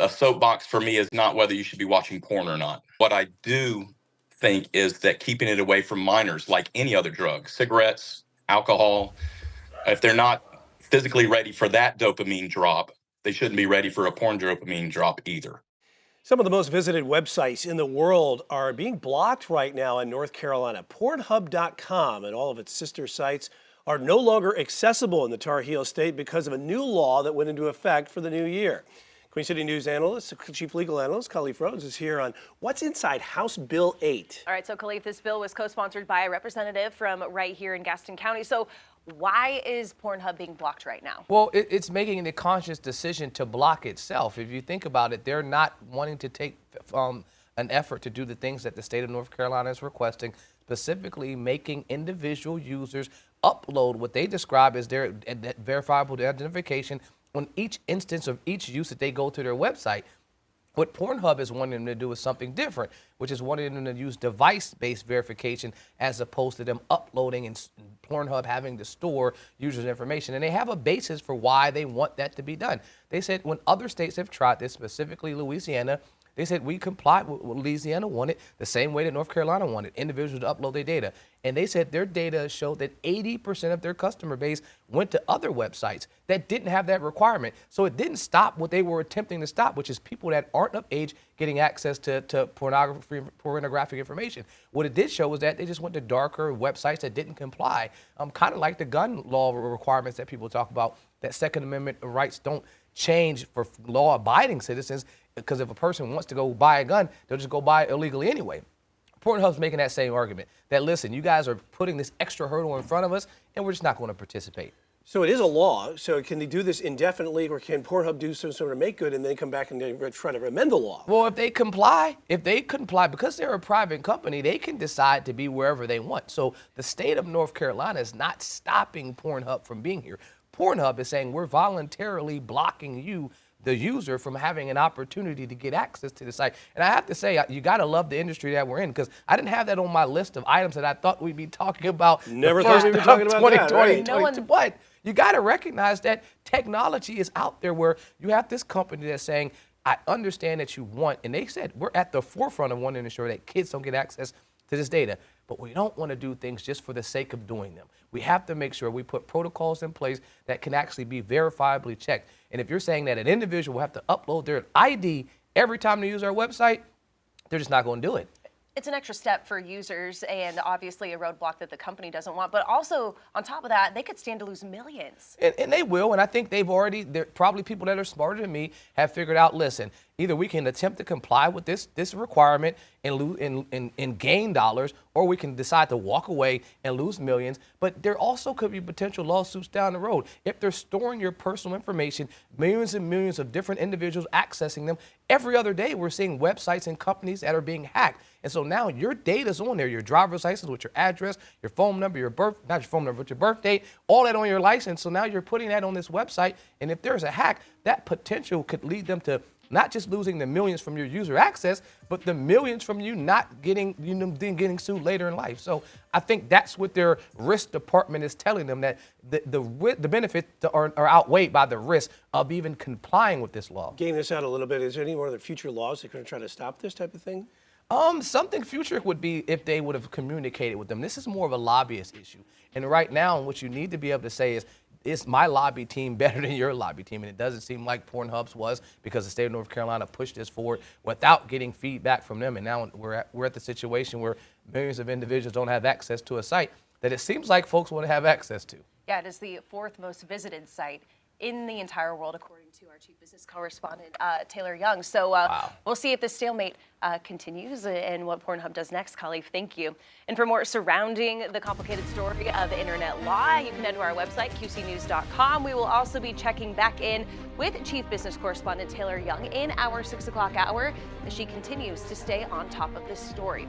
a soapbox for me is not whether you should be watching porn or not. What I do think is that keeping it away from minors, like any other drug, cigarettes, alcohol, if they're not physically ready for that dopamine drop, they shouldn't be ready for a porn dopamine drop either. Some of the most visited websites in the world are being blocked right now in North Carolina. PornHub.com and all of its sister sites are no longer accessible in the Tar Heel state because of a new law that went into effect for the new year. Queen City News analyst, chief legal analyst, Khalif Rhodes is here on what's inside House Bill 8. All right, so Khalif, this bill was co-sponsored by a representative from right here in Gaston County. So why is PornHub being blocked right now? Well, it's making the conscious decision to block itself. If you think about it, they're not wanting to take an effort to do the things that the state of North Carolina is requesting, specifically making individual users upload what they describe as their verifiable identification on each instance of each use that they go to their website. What PornHub is wanting them to do is something different, which is wanting them to use device-based verification as opposed to them uploading and PornHub having to store users' information. And they have a basis for why they want that to be done. They said when other states have tried this, specifically Louisiana, they said we complied with what Louisiana wanted the same way that North Carolina wanted, individuals to upload their data. And they said their data showed that 80% of their customer base went to other websites that didn't have that requirement. So it didn't stop what they were attempting to stop, which is people that aren't of age getting access to pornographic information. What it did show was that they just went to darker websites that didn't comply, kind of like the gun law requirements that people talk about, that Second Amendment rights don't change for law-abiding citizens, because if a person wants to go buy a gun, they'll just go buy it illegally anyway. PornHub's making that same argument, that listen, you guys are putting this extra hurdle in front of us, and we're just not going to participate. So it is a law. So can they do this indefinitely, or can PornHub do some sort of make good and then come back and try to amend the law? Well, if they comply, because they're a private company, they can decide to be wherever they want. So the state of North Carolina is not stopping PornHub from being here. PornHub is saying we're voluntarily blocking you, the user, from having an opportunity to get access to the site. And I have to say, you got to love the industry that we're in, because I didn't have that on my list of items that I thought we'd be talking about. Never thought we'd be talking about that, right? But you got to recognize that technology is out there where you have this company that's saying, I understand that you want, and they said we're at the forefront of wanting to ensure that kids don't get access to this data, but we don't want to do things just for the sake of doing them. We have to make sure we put protocols in place that can actually be verifiably checked. And if you're saying that an individual will have to upload their ID every time they use our website, they're just not going to do it. It's an extra step for users and obviously a roadblock that the company doesn't want. But also, on top of that, they could stand to lose millions. And they will. And I think probably people that are smarter than me have figured out, listen, either we can attempt to comply with this requirement and gain dollars, or we can decide to walk away and lose millions. But there also could be potential lawsuits down the road. If they're storing your personal information, millions and millions of different individuals accessing them, every other day we're seeing websites and companies that are being hacked. And so now your data's on there, your driver's license with your address, your phone number, not your phone number, but your birth date, all that on your license. So now you're putting that on this website. And if there's a hack, that potential could lead them to not just losing the millions from your user access, but the millions from you not getting, getting sued later in life. So I think that's what their risk department is telling them, that the benefits are outweighed by the risk of even complying with this law. Game this out a little bit. Is there any more of the future laws that are going to try to stop this type of thing? Something future would be if they would have communicated with them. This is more of a lobbyist issue. And right now, what you need to be able to say is my lobby team better than your lobby team? And it doesn't seem like PornHub's was, because the state of North Carolina pushed this forward without getting feedback from them. And now we're at the situation where millions of individuals don't have access to a site that it seems like folks want to have access to. Yeah, it is the 4th most visited site in the entire world, according to our chief business correspondent, Taylor Young. So Wow. We'll see if this stalemate continues and what PornHub does next. Khalif, thank you. And for more surrounding the complicated story of internet law, you can head to our website, qcnews.com. We will also be checking back in with chief business correspondent Taylor Young in our 6 o'clock hour as she continues to stay on top of this story.